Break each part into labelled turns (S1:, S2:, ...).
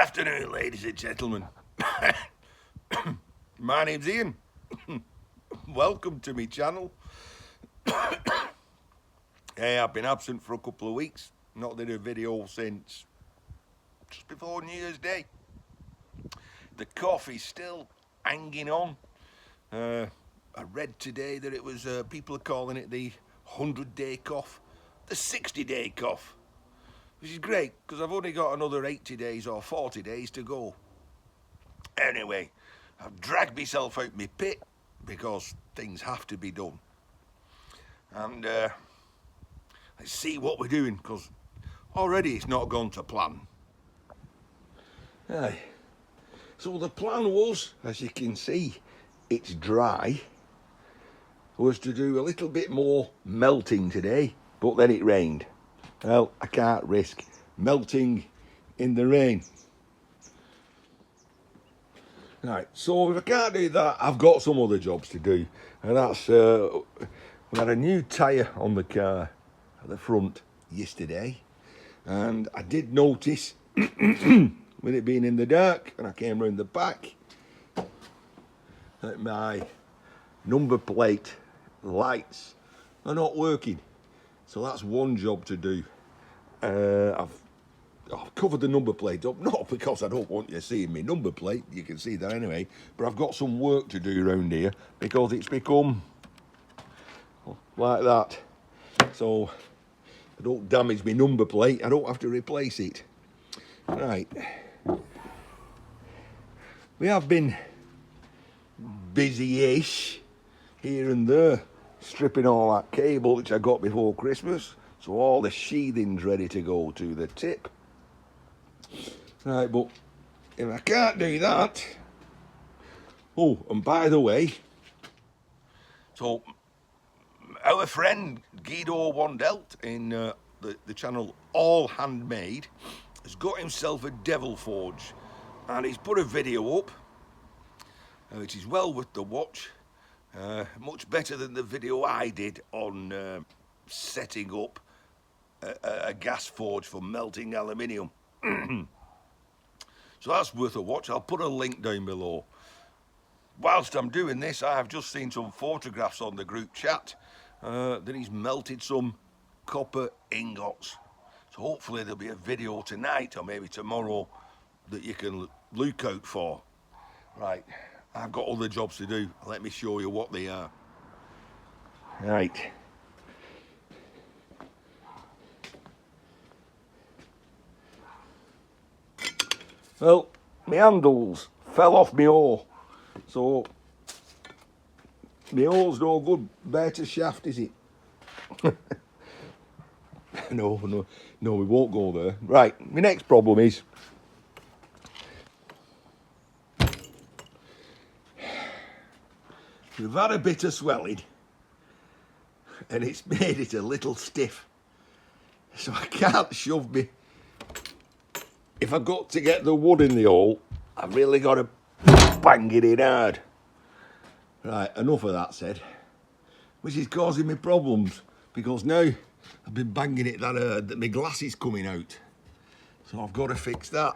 S1: afternoon, ladies and gentlemen. My name's Ian. Welcome to my channel. Hey, I've been absent for a couple of weeks. Not did a video since just before New Year's Day. The coffee's still hanging on. I read today that it was, people are calling it the 100-day cough, the 60-day cough, which is great because I've only got another 80 days or 40 days to go. Anyway, I've dragged myself out my pit because things have to be done. And let's see what we're doing, because already it's not gone to plan. Aye. So the plan was, as you can see, it's dry, was to do a little bit more melting today, but then it rained. Well, I can't risk melting in the rain. Right, so if I can't do that, I've got some other jobs to do, and that's we had a new tyre on the car at the front yesterday, and I did notice with it being in the dark, and I came round the back, that my number plate lights are not working. So that's one job to do. I've covered the number plate up, not because I don't want you seeing my number plate, you can see that anyway, but I've got some work to do around here because it's become like that. So I don't damage my number plate, I don't have to replace it. Right. We have been busy-ish here and there, stripping all that cable which I got before Christmas, so all the sheathing's ready to go to the tip. Right, but if I can't do that, oh, and by the way, so our friend Guido Wandelt in the channel All Handmade has got himself a devil forge, and he's put a video up which is well worth the watch. Much better than the video I did on setting up a gas forge for melting aluminium. So that's worth a watch. I'll put a link down below. Whilst I'm doing this, I have just seen some photographs on the group chat that he's melted some copper ingots. So hopefully there'll be a video tonight or maybe tomorrow that you can look out for. Right, I've got other jobs to do. Let me show you what they are. Right. Well, my handles fell off my oar, so my oar's no good. Better shaft, is it? No, we won't go there. Right, my next problem is we've had a bit of swelling and it's made it a little stiff, so I can't shove me. If I've got to get the wood in the hole, I've really got to bang it in hard. Right, enough of that said, which is causing me problems because now I've been banging it that my glass is coming out, so I've got to fix that.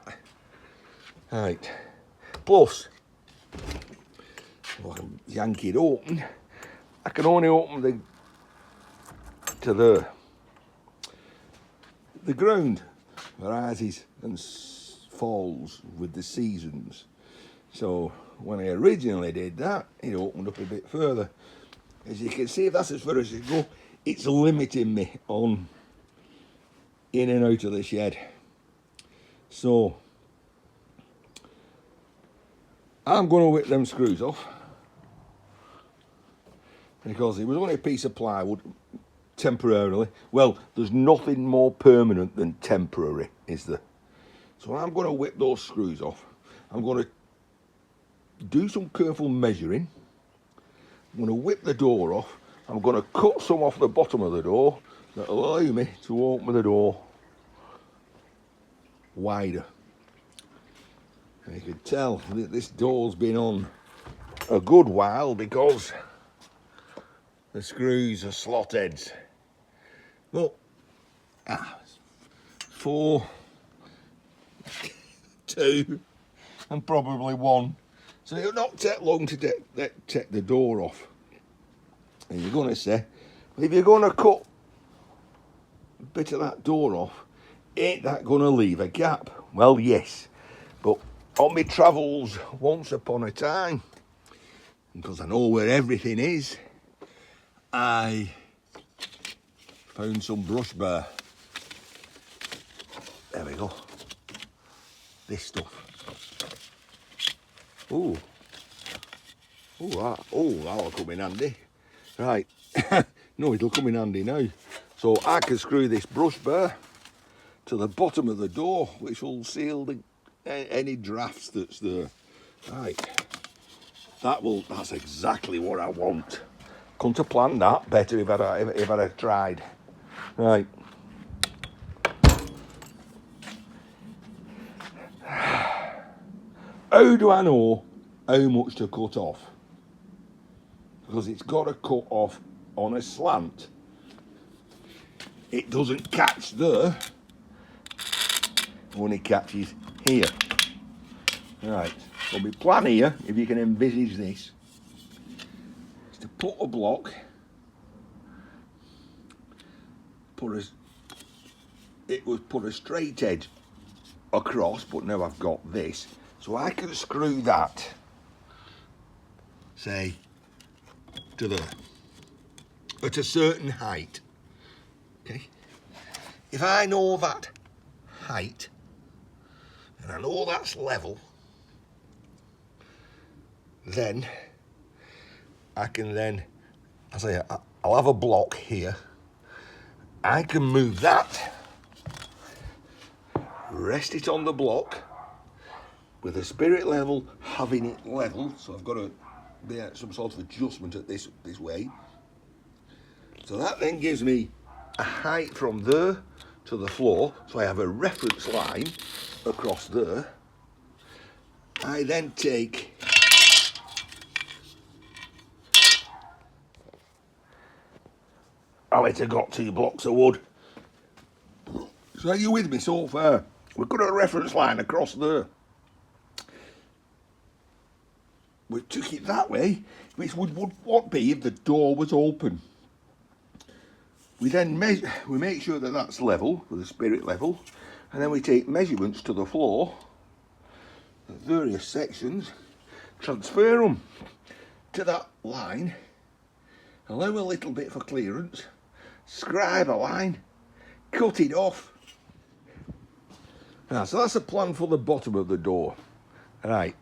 S1: Right, plus, well, I can yank it open. I can only open to the ground rises and falls with the seasons. So when I originally did that, it opened up a bit further. As you can see, that's as far as it goes. It's limiting me on in and out of the shed. So I'm going to whip them screws off because it was only a piece of plywood temporarily. Well, there's nothing more permanent than temporary, is there? So I'm going to whip those screws off. I'm going to do some careful measuring. I'm going to whip the door off. I'm going to cut some off the bottom of the door that'll allow me to open the door wider. And you can tell that this door's been on a good while because the screws are slot heads. Well, 4 two, and probably one. So it'll not take long to take the door off. And you're going to say, if you're going to cut a bit of that door off, ain't that going to leave a gap? Well, yes, but on my travels once upon a time, because I know where everything is, I found some brush bar. There we go. This stuff. Ooh. That'll come in handy. Right. No, it'll come in handy now. So I can screw this brush bar to the bottom of the door, which will seal any drafts that's there. Right. That's exactly what I want. Couldn't have planned that better if I'd have tried. Right. How do I know how much to cut off? Because it's got to cut off on a slant. It doesn't catch there, only catches here. Right, so my plan here, if you can envisage this, is to put a block, put a straight edge across, but now I've got this, so I can screw that, say, to there, at a certain height. Okay, if I know that height, and I know that's level, then I can I'll have a block here. I can move that, rest it on the block, with the spirit level having it level, so I've got to be at some sort of adjustment at this way. So that then gives me a height from there to the floor, so I have a reference line across there. I then take I've got 2 blocks of wood. So are you with me so far? We've got a reference line across there. We took it that way, which would what be if the door was open. We then we make sure that that's level, with the spirit level, and then we take measurements to the floor, the various sections, transfer them to that line, allow a little bit for clearance, scribe a line, cut it off. Now, so that's a plan for the bottom of the door. Right,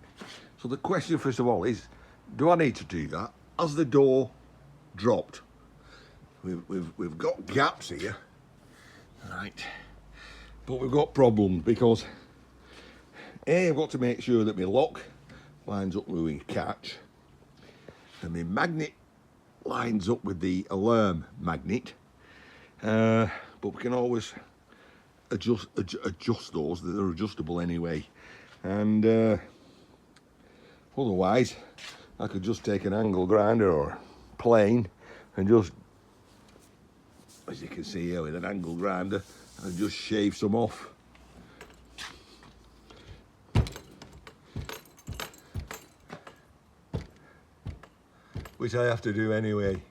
S1: so the question first of all is, do I need to do that? Has the door dropped? We've got gaps here, right, but we've got problems because I've got to make sure that my lock lines up with my catch, and my magnet lines up with the alarm magnet, but we can always adjust those, they're adjustable anyway, and otherwise I could just take an angle grinder or plane and just, as you can see here with an angle grinder, and just shave some off. Which I have to do anyway.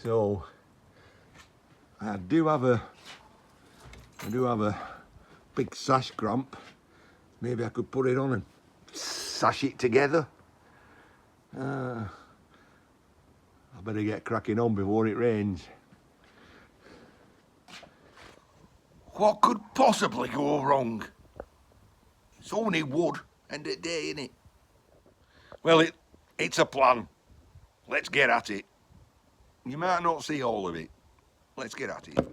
S1: So I do have a big sash cramp. Maybe I could put it on and sash it together. I better get cracking on before it rains. What could possibly go wrong? It's only wood and a day, innit? Well, it's a plan. Let's get at it. You might not see all of it. Let's get at it.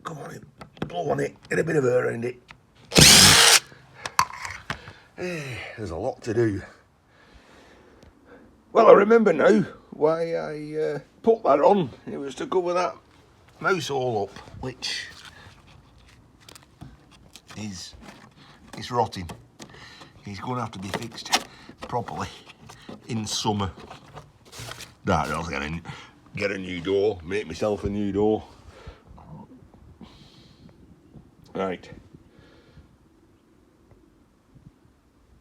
S1: Come on in, blow on it, get a bit of air around it. There's a lot to do. Well, I remember now why I put that on. It was to cover that mouse hole up, which is rotting. He's going to have to be fixed properly in summer. That I was going to get a new door, make myself a new door. Right.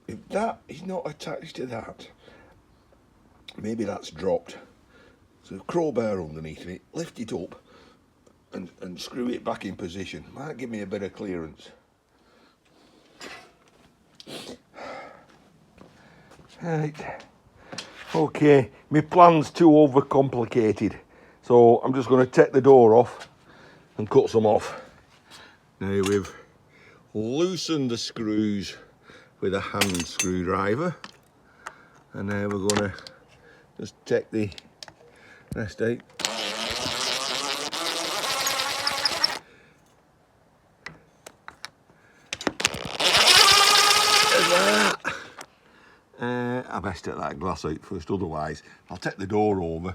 S1: If that is not attached to that, maybe that's dropped. So crowbar underneath it, lift it up and screw it back in position. Might give me a bit of clearance. Right. Okay, my plan's too overcomplicated. So I'm just going to take the door off and cut some off. Now we've loosened the screws with a hand screwdriver. And now we're going to just take the rest out. I best take that glass out first, otherwise I'll take the door over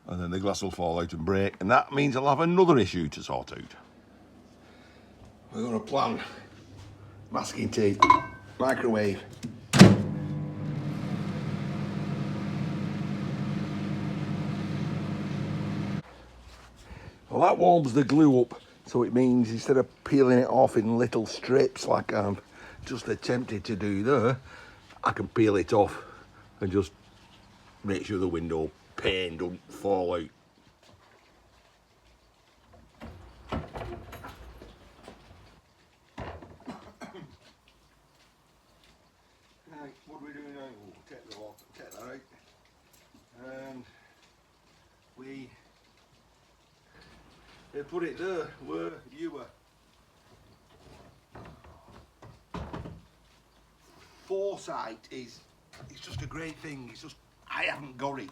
S1: and then the glass will fall out and break, and that means I'll have another issue to sort out. We're going to plan masking tape, microwave. Well, that warms the glue up, so it means instead of peeling it off in little strips like I'm just attempted to do there, I can peel it off and just make sure the window pane don't fall out. Right, what are we doing now? We'll take that out. And we put it there where you were. Foresight it's just a great thing. It's just I haven't got it.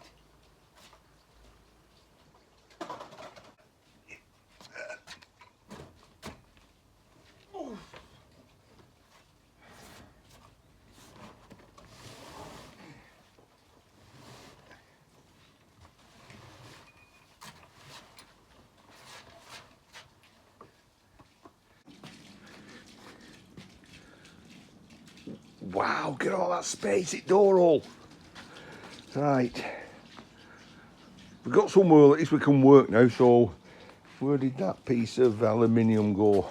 S1: Wow, get all that space at door hole. Right. We've got somewhere at least we can work now, so where did that piece of aluminium go?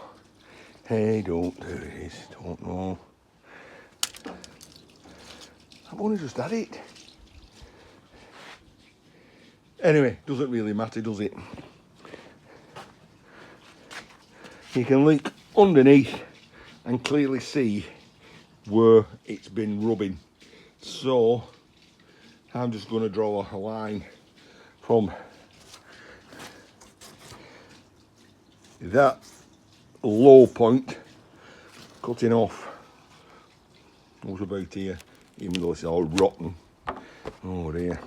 S1: Hey, don't do this, don't know. I've only just had it. Anyway, doesn't really matter, does it? You can look underneath and clearly see where it's been rubbing. So I'm just going to draw a line from that low point, cutting off what's about here, even though it's all rotten. Oh dear.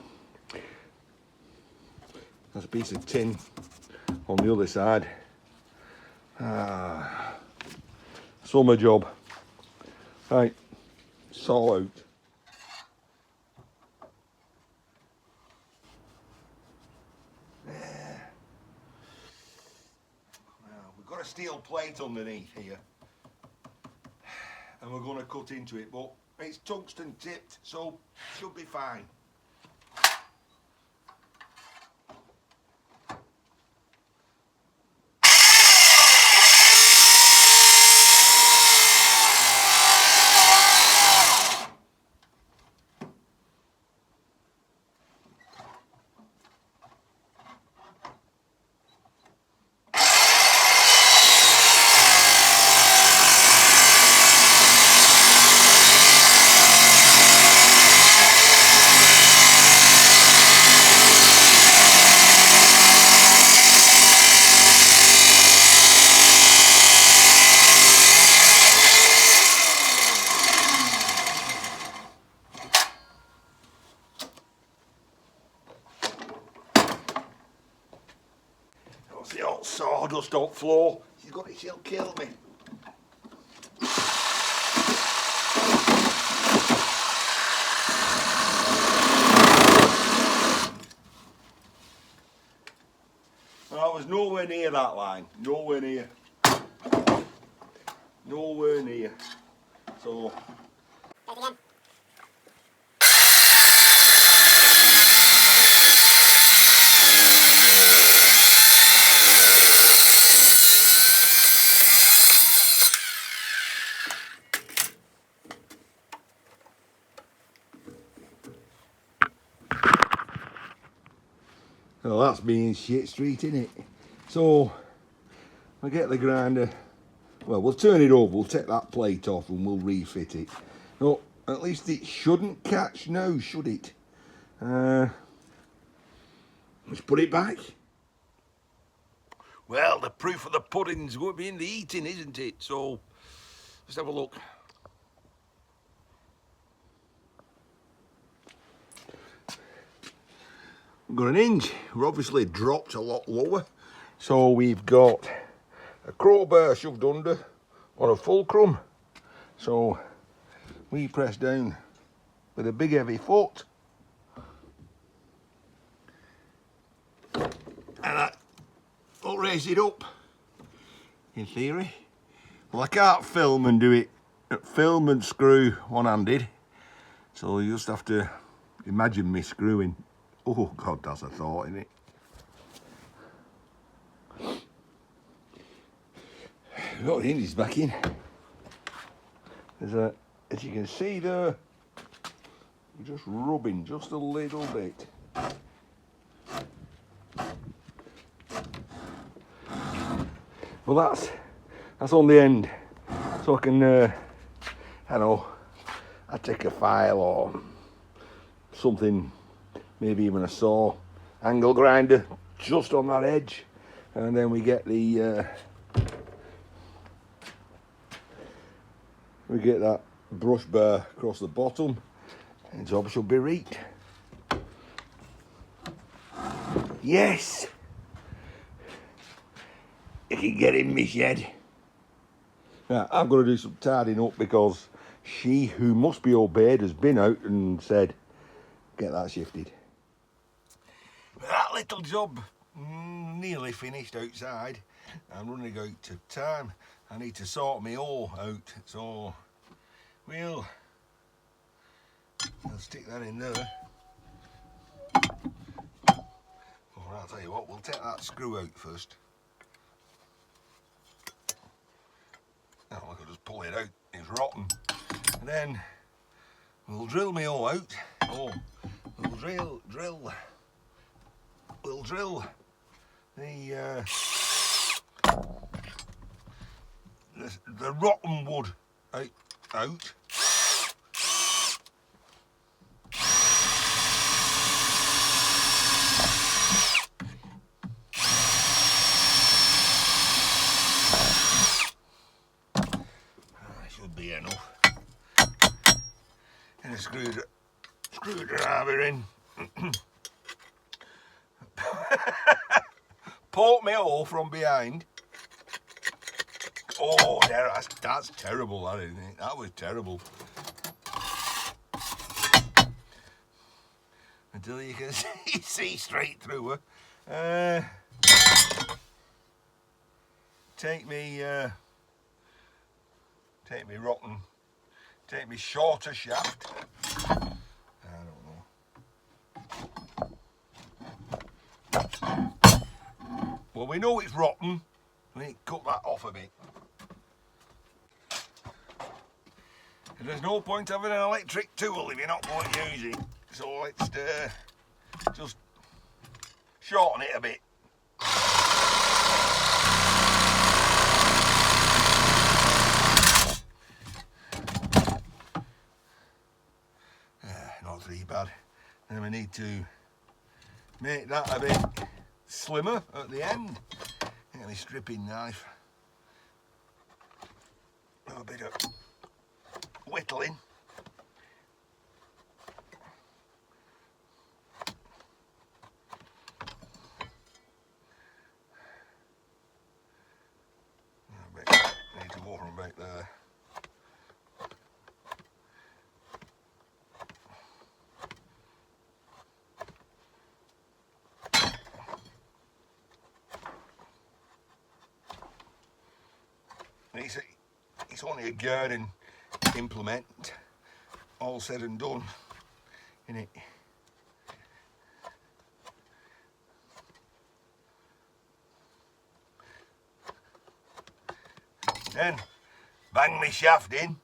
S1: That's a piece of tin on the other side. Summer job. Right, saw out. There. Now, we've got a steel plate underneath here. And we're going to cut into it, but it's tungsten tipped, so should be fine. The old sawdust up floor. She's got it, she'll kill me. I was nowhere near that line. Nowhere near. Nowhere near. So. Again. Well, that's being shit street, innit? So, I get the grinder. Well, we'll turn it over, we'll take that plate off and we'll refit it. No, at least it shouldn't catch now, should it? Let's put it back. Well, the proof of the pudding's going to be in the eating, isn't it? So, let's have a look. We've got an hinge. We're obviously dropped a lot lower. So we've got a crowbar shoved under on a fulcrum. So we press down with a big heavy foot. And that will raise it up, in theory. Well, I can't film and do it, film and screw one-handed. So you just have to imagine me screwing. Oh God, that's a thought, isn't it? Got the hinges back in. There's a, as you can see there, you're just rubbing just a little bit. Well, that's on the end, so I can, I don't know, I take a file or something, maybe even a saw, angle grinder, just on that edge, and then we get the we get that brush bar across the bottom, and the job should be right. Yes, you can get in me shed. Now I've got to do some tidying up because she who must be obeyed has been out and said, get that shifted. That little job nearly finished outside. I'm running out of time. I need to sort my oar out, so I'll stick that in there. Or I'll tell you what, we'll take that screw out first. Now I could just pull it out, it's rotten. And then we'll drill my oar out. Oh, we'll drill the rotten wood out. Should be enough. And a screwdriver in. Poke me hole from behind. Oh, there, that's terrible, that isn't it? That was terrible. Until you can see straight through her. Take me shorter shaft. I don't know. Well, we know it's rotten. We need to cut that off a bit. And there's no point having an electric tool if you're not going to use it. So let's just shorten it a bit. Not too bad. Then we need to make that a bit slimmer at the end. Get my stripping knife. A bit of whittling. Need to water them back there. It's only a garden implement, all said and done, innit? Then bang my shaft in.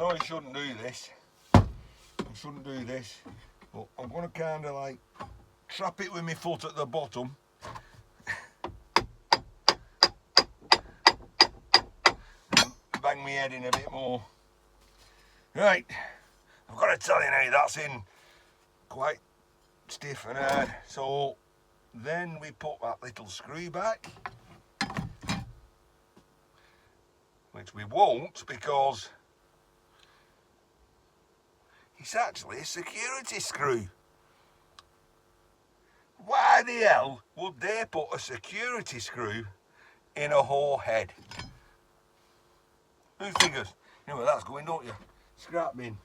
S1: know you shouldn't do this. But I'm going to kind of like trap it with my foot at the bottom. And bang my head in a bit more. Right, I've got to tell you now, that's in quite stiff and hard. So then we put that little screw back, which we won't because it's actually a security screw. Why the hell would they put a security screw in a whore head? Who figures? You know where that's going, don't you? Scrap bin.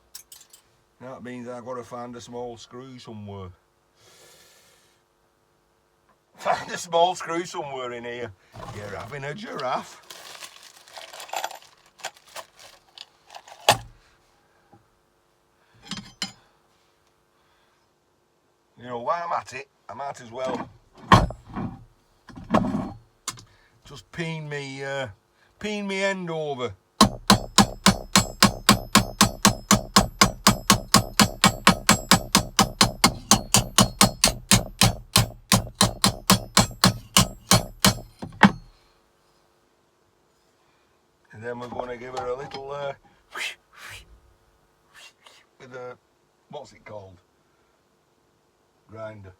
S1: That means I've got to find a small screw somewhere. Find a small screw somewhere in here. You're having a giraffe. You know, while I'm at it, I might as well just peen me end over. And then we're going to give her a little with a, what's it called? Grinder.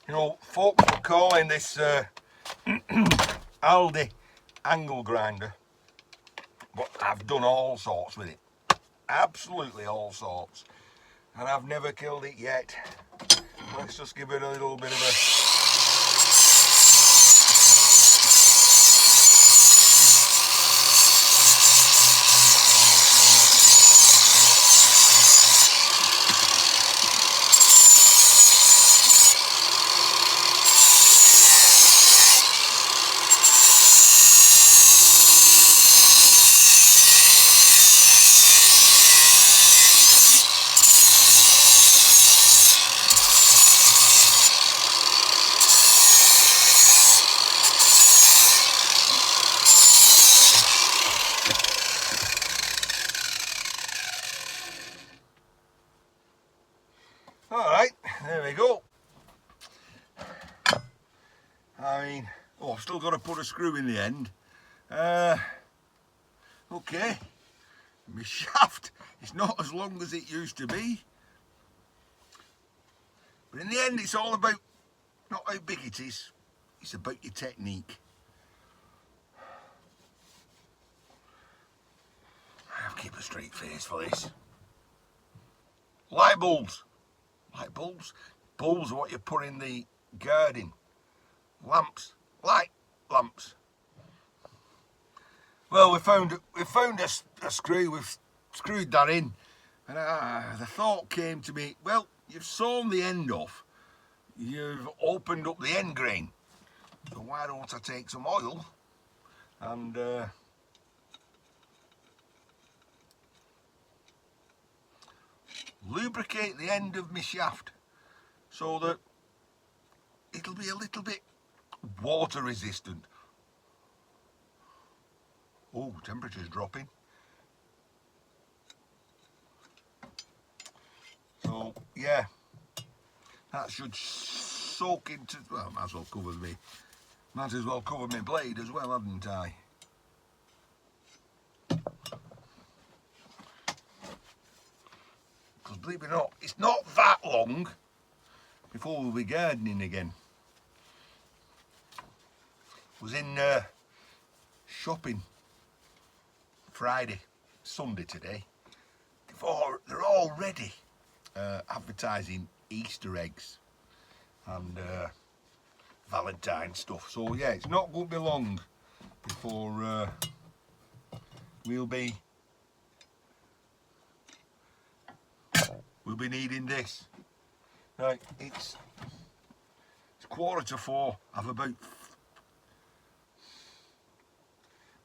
S1: You know, folks were calling this Aldi angle grinder, but I've done all sorts with it. Absolutely all sorts. And I've never killed it yet. Let's just give it a little bit of a... Alright, there we go. I mean, oh, I've still got to put a screw in the end. Okay, my shaft is not as long as it used to be. But in the end, it's all about not how big it is, it's about your technique. I have to keep a straight face for this. Light bulbs. Light bulbs? Bulbs are what you put in the garden. Lamps. Light lamps. Well, we found a screw, we've screwed that in. And the thought came to me, well, you've sawn the end off. You've opened up the end grain. So why don't I take some oil and lubricate the end of my shaft so that it'll be a little bit water resistant. Oh, temperature's dropping. So yeah, that should soak into, well, might as well cover my blade as well, hadn't I? Because believe it or not, it's not that long before we'll be gardening again. Was in shopping Friday, Sunday today. They're already advertising Easter eggs and Valentine stuff. So yeah, it's not going to be long before we'll be needing this. Right, it's 3:45. I've about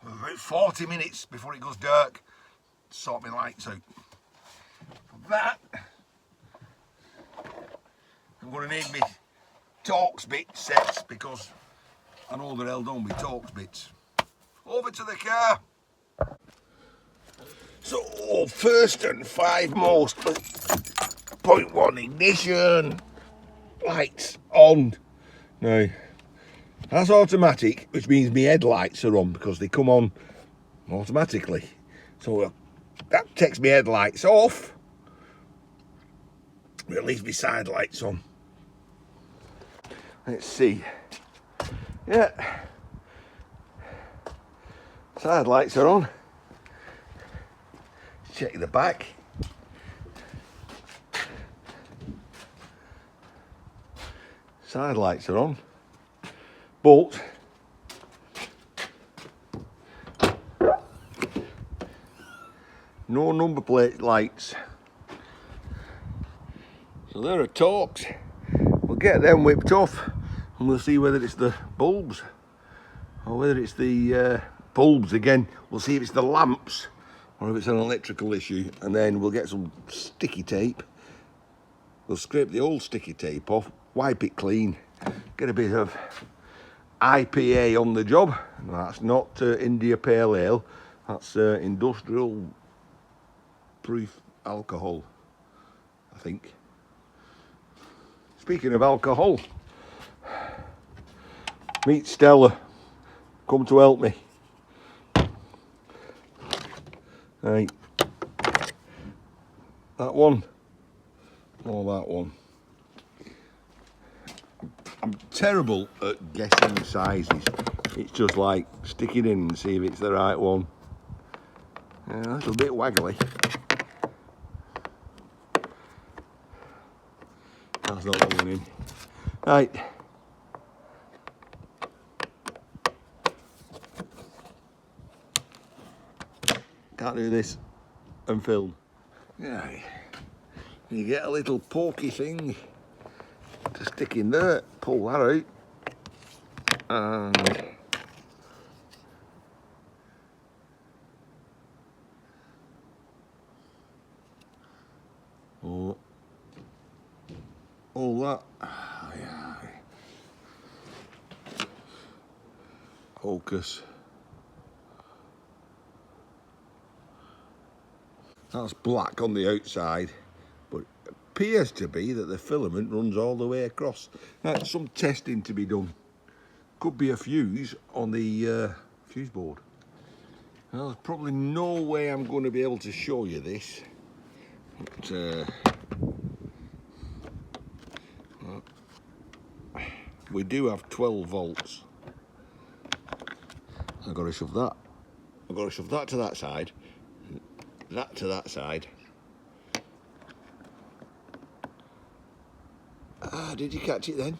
S1: About 40 minutes before it goes dark. Sort my lights out. For that, I'm going to need me Torx bit sets because I know they're held on with Torx bits. Over to the car. So first and foremost, point one, ignition, lights on. Now that's automatic, which means my headlights are on because they come on automatically. So that takes my headlights off, but it leaves my side lights on. Let's see. Yeah, side lights are on. Check the back. Side lights are on, but no number plate lights. So there are Torx. We'll get them whipped off and we'll see whether it's the bulbs or whether it's the bulbs again. We'll see if it's the lamps or if it's an electrical issue, and then we'll get some sticky tape. We'll scrape the old sticky tape off, wipe it clean, get a bit of IPA on the job. That's not India Pale Ale, that's industrial proof alcohol, I think. Speaking of alcohol, meet Stella, come to help me. Right, that one, or that one. I'm terrible at guessing sizes. It's just like stick it in and see if it's the right one. A little bit waggly. That's not going in. Right. Can't do this and film. Yeah. You get a little pokey thing to stick in there, pull that out, and all that. Focus. That's black on the outside, but it appears to be that the filament runs all the way across. That's some testing to be done. Could be a fuse on the fuse board. Well, there's probably no way I'm going to be able to show you this. But, we do have 12 volts. I've got to shove that. I've got to shove that to that side. That to that side. Ah, did you catch it then?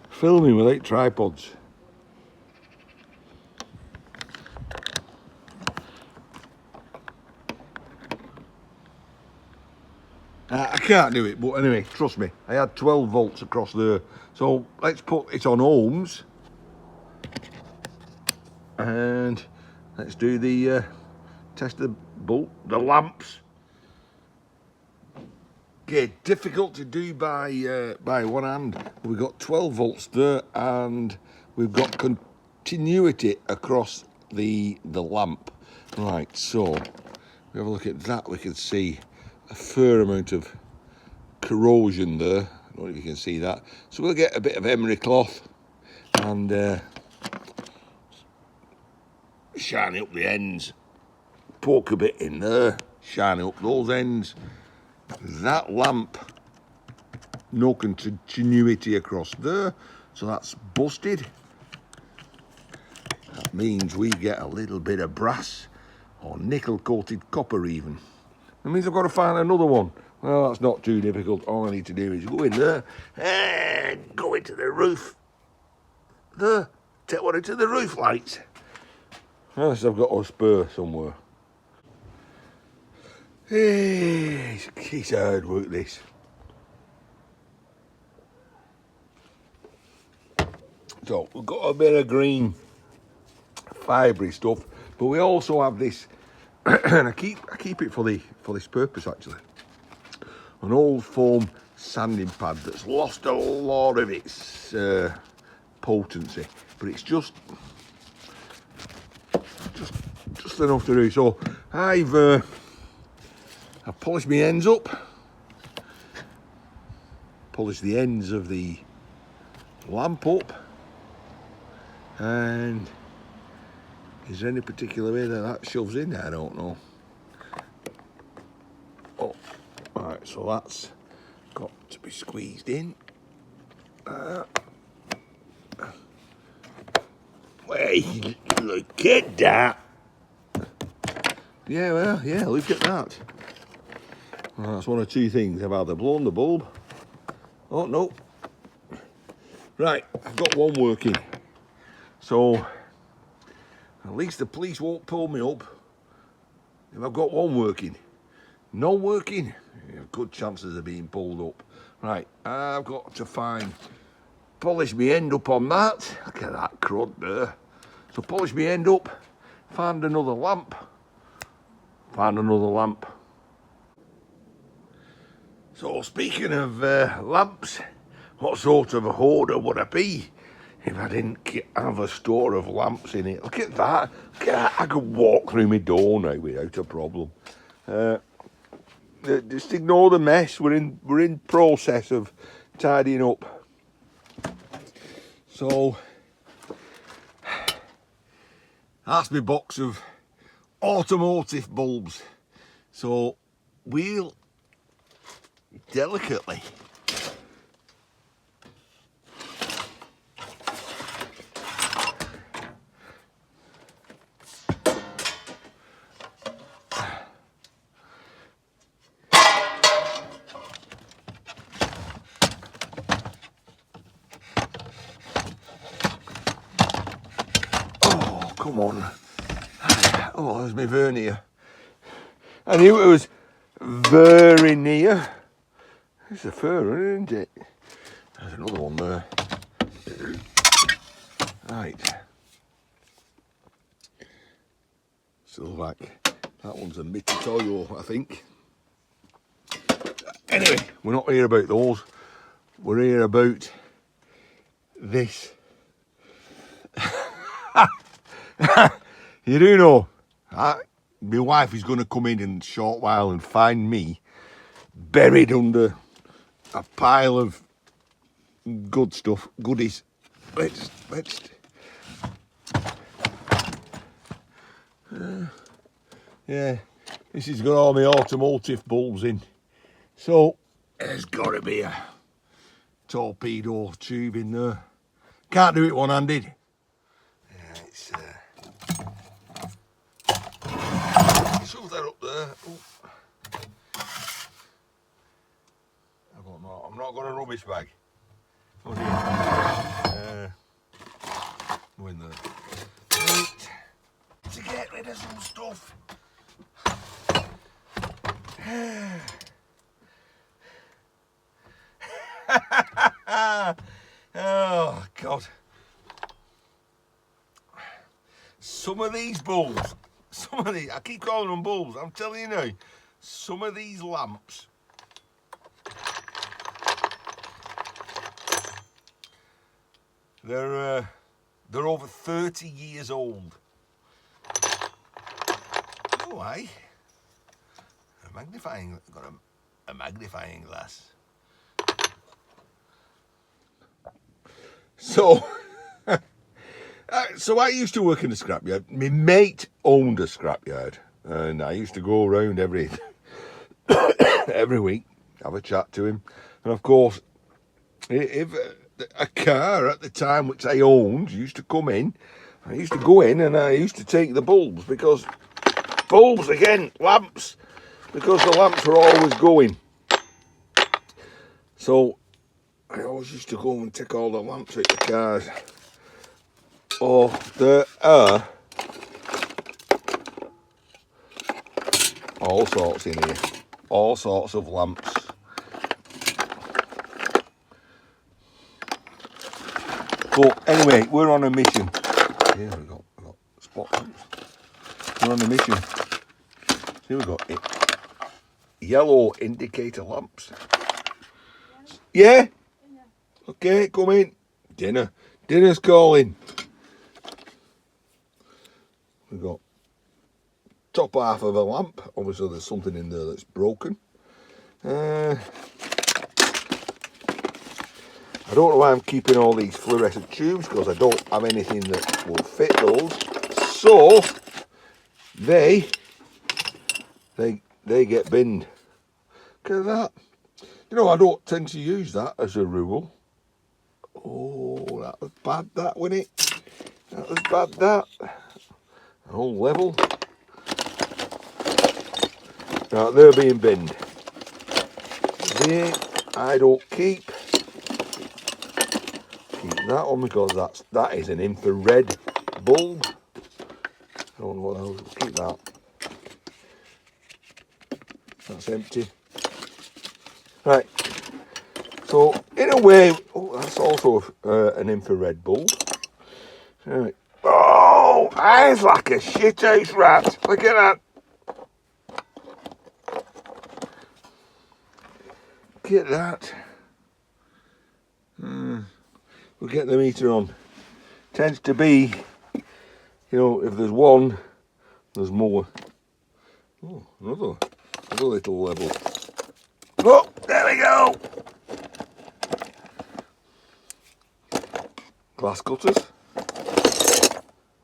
S1: Filming without tripods. I can't do it, but anyway, trust me, I had 12 volts across there. So let's put it on ohms. And let's do the test the lamps. Okay, difficult to do by one hand. We've got 12 volts there, and we've got continuity across the lamp. Right, so we have a look at that. We can see a fair amount of corrosion there. I don't know if you can see that. So we'll get a bit of emery cloth and shine up the ends, poke a bit in there, shine up those ends. That lamp, no continuity across there, so that's busted. That means we get a little bit of brass or nickel coated copper even. That means I've got to find another one. Well, that's not too difficult. All I need to do is go in there and go into the roof there, take one into the roof lights. Unless I've got a spur somewhere. Hey, it's hard work this. So we've got a bit of green fibrey stuff, but we also have this, and I keep it for this purpose actually. An old foam sanding pad that's lost a lot of its potency, but it's just enough to do. So I've polished my ends up, polished the ends of the lamp up, and is there any particular way that shoves in there? I don't know. Oh, right, so that's got to be squeezed in. Wait, look at that. Yeah, well, yeah, look at that. Well, that's one of two things. I've either blown the bulb. Oh, no. Right, I've got one working. So, at least the police won't pull me up if I've got one working. No working, you have good chances of being pulled up. Right, I've got to polish my end up on that. Look at that crud there. So polish my end up, find another lamp. So speaking of lamps, what sort of a hoarder would I be if I didn't have a store of lamps in it? Look at that. Look at that. I could walk through my door now without a problem. Just ignore the mess. We're in process of tidying up. So that's my box of automotive bulbs. So we'll delicately come on. Oh, there's my vernier. I knew it was very near. It's a fur, isn't it? There's another one there. Right. So like, that one's a Mitutoyo, I think. Anyway, we're not here about those. We're here about this. You do know, my wife is going to come in a short while and find me buried under a pile of good stuff, goodies. Let's yeah, this has got all my automotive bulbs in. So there's got to be a torpedo tube in there. Can't do it one-handed. Yeah, it's shove that up there. Ooh. I'm not got a rubbish bag. Oh dear. Go in there. Right. To get rid of some stuff. Oh God. Some of these bulbs, I keep calling them bulbs, I'm telling you now, some of these lamps they're over 30 years old. Oh, aye. Got a magnifying glass. So, so I used to work in a scrapyard. My mate owned a scrapyard, and I used to go around every week, have a chat to him. And of course, if a car at the time which I owned used to come in, I used to go in and I used to take the bulbs, because bulbs again, lamps, because the lamps were always going. So I always used to go and take all the lamps out the cars. Oh, there are all sorts in here, all sorts of lamps. But anyway, we're on a mission. Here we got spot lamps. We're on a mission. Here we got it. Yellow indicator lamps. Yeah? Okay, come in. Dinner. Dinner's calling. We've got top half of a lamp. Obviously there's something in there that's broken. I don't know why I'm keeping all these fluorescent tubes, because I don't have anything that will fit those. So they get binned. Look at that. You know, I don't tend to use that as a rule. Oh, that was bad, that, wasn't it? That was bad, that. An old level. Right, they're being binned. They, I don't keep that one, because that is an infrared bulb. I don't know what else. Keep that. That's empty. Right. So in a way, oh, that's also an infrared bulb. Right. Oh, eyes like a shithouse rat. Look at that. Look at that. We'll get the meter on. Tends to be, you know, if there's one, there's more. Oh, another little level. Oh, there we go. Glass cutters.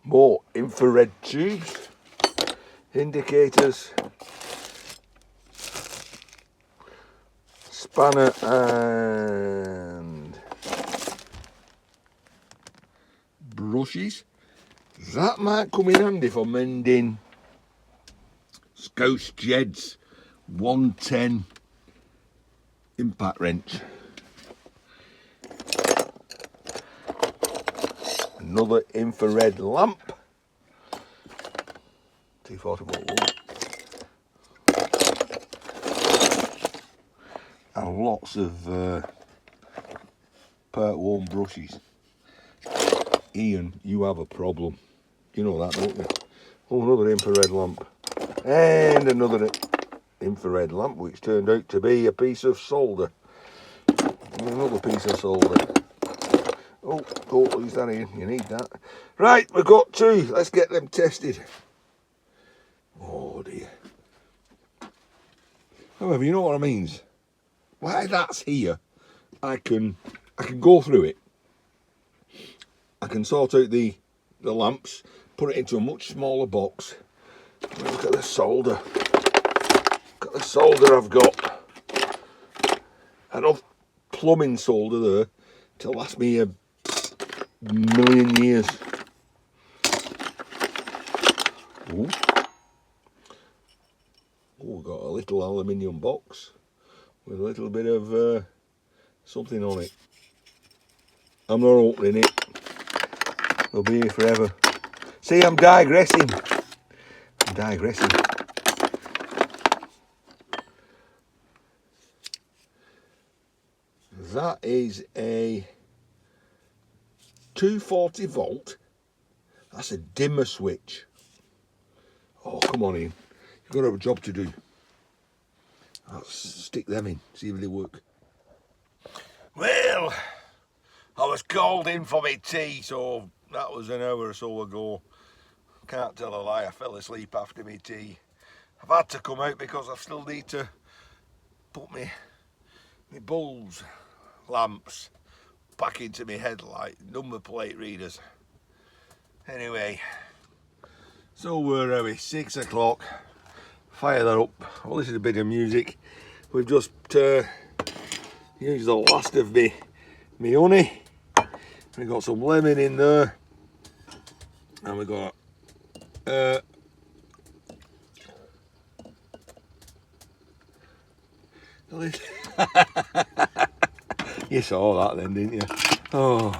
S1: More infrared tubes. Indicators. Spanner and brushes. That might come in handy for mending Scouse Jed's 110 impact wrench. Another infrared lamp. 240 volt bulb. And lots of part worn brushes. Ian, you have a problem. You know that, don't you? Oh, another infrared lamp. And another infrared lamp, which turned out to be a piece of solder. And another piece of solder. Oh, leave that in. You need that. Right, we've got two. Let's get them tested. Oh dear. However, you know what I mean? Why that's here, I can go through it. I can sort out the lamps, put it into a much smaller box. Look at the solder. Look at the solder I've got. Enough plumbing solder there to last me a million years. Ooh. Oh, got a little aluminium box with a little bit of something on it. I'm not opening it. They'll be here forever. See, I'm digressing. That is a 240 volt. That's a dimmer switch. Oh, come on, Ian. You've got to have a job to do. Let's stick them in, see if they work. Well, I was called in for my tea, so that was an hour or so ago. Can't tell a lie, I fell asleep after my tea. I've had to come out because I still need to put my bulbs, lamps, back into my headlight, number plate readers. Anyway, so where are we? 6 o'clock. Fire that up. I'll listen to a bit of music. We've just used the last of me honey. We've got some lemon in there. And we've got you saw that then, didn't you? Oh.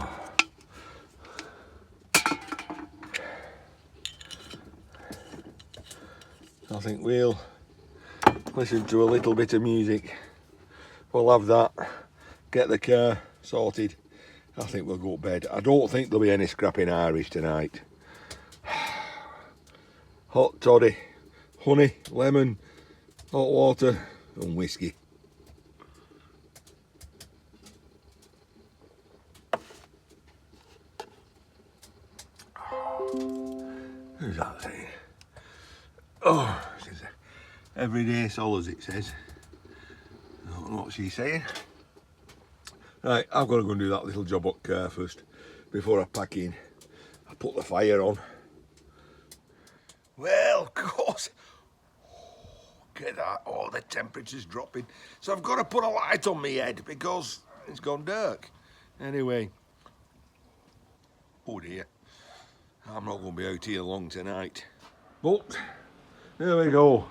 S1: I think we'll listen to a little bit of music. We'll have that, get the car sorted, I think we'll go to bed. I don't think there'll be any scrapping Irish tonight. Hot toddy, honey, lemon, hot water and whiskey. Who's that saying? Oh, it's everyday solace, it says. I don't know what she's saying. Right, I've got to go and do that little job up car first before I pack in. I put the fire on. Well, of course. Look at that. Oh, the temperature's dropping. So I've got to put a light on my head because it's gone dark. Anyway. Oh dear. I'm not going to be out here long tonight. But, there we go.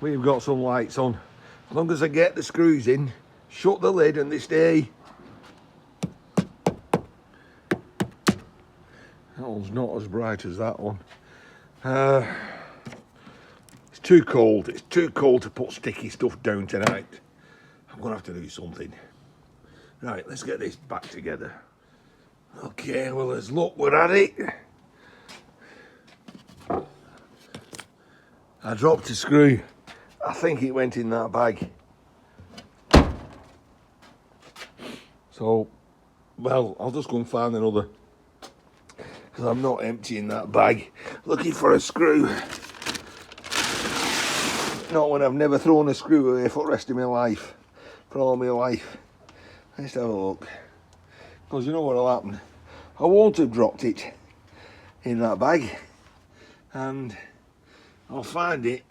S1: We've got some lights on. As long as I get the screws in, shut the lid and they stay. That one's not as bright as that one. It's too cold. It's too cold to put sticky stuff down tonight. I'm going to have to do something. Right, let's get this back together. Okay, well, as luck, we're at it. I dropped a screw. I think it went in that bag. So, well, I'll just go and find another. Because I'm not emptying that bag looking for a screw. Not when I've never thrown a screw away for the rest of my life. For all my life. Let's have a look. Because you know what'll happen? I won't have dropped it in that bag. And I'll find it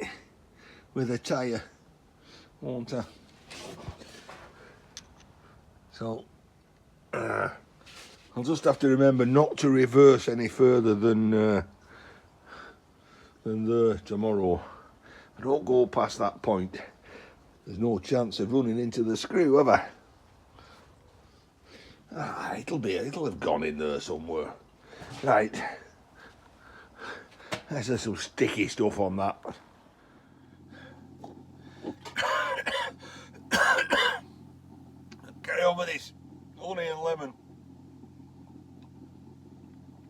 S1: with a tyre, won't I? So, I'll just have to remember not to reverse any further than there tomorrow. I don't go past that point. There's no chance of running into the screw, have I? It'll have gone in there somewhere. Right. There's some sticky stuff on that. Carry on with this. Honey and lemon.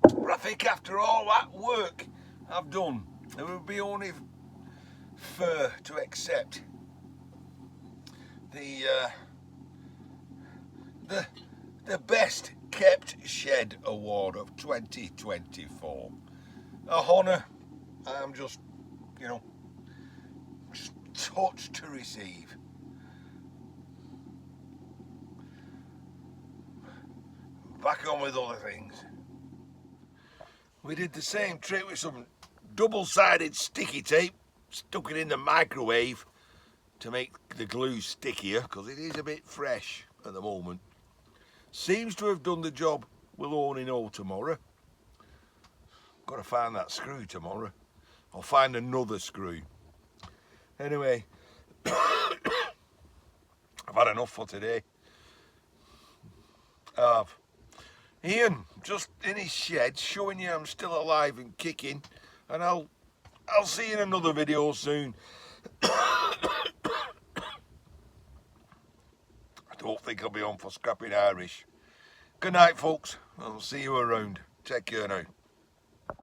S1: But I think after all that work I've done, it would be only fair to accept the best kept shed award of 2024. A honour I'm just, just touched to receive. Back on with other things. We did the same trick with some double-sided sticky tape, stuck it in the microwave to make the glue stickier, because it is a bit fresh at the moment. Seems to have done the job. We'll only know tomorrow. Got to find that screw tomorrow. I'll find another screw. Anyway, I've had enough for today. Ian, just in his shed, showing you I'm still alive and kicking, and I'll see you in another video soon. I don't think I'll be on for scrapping Irish. Good night, folks. I'll see you around. Take care now.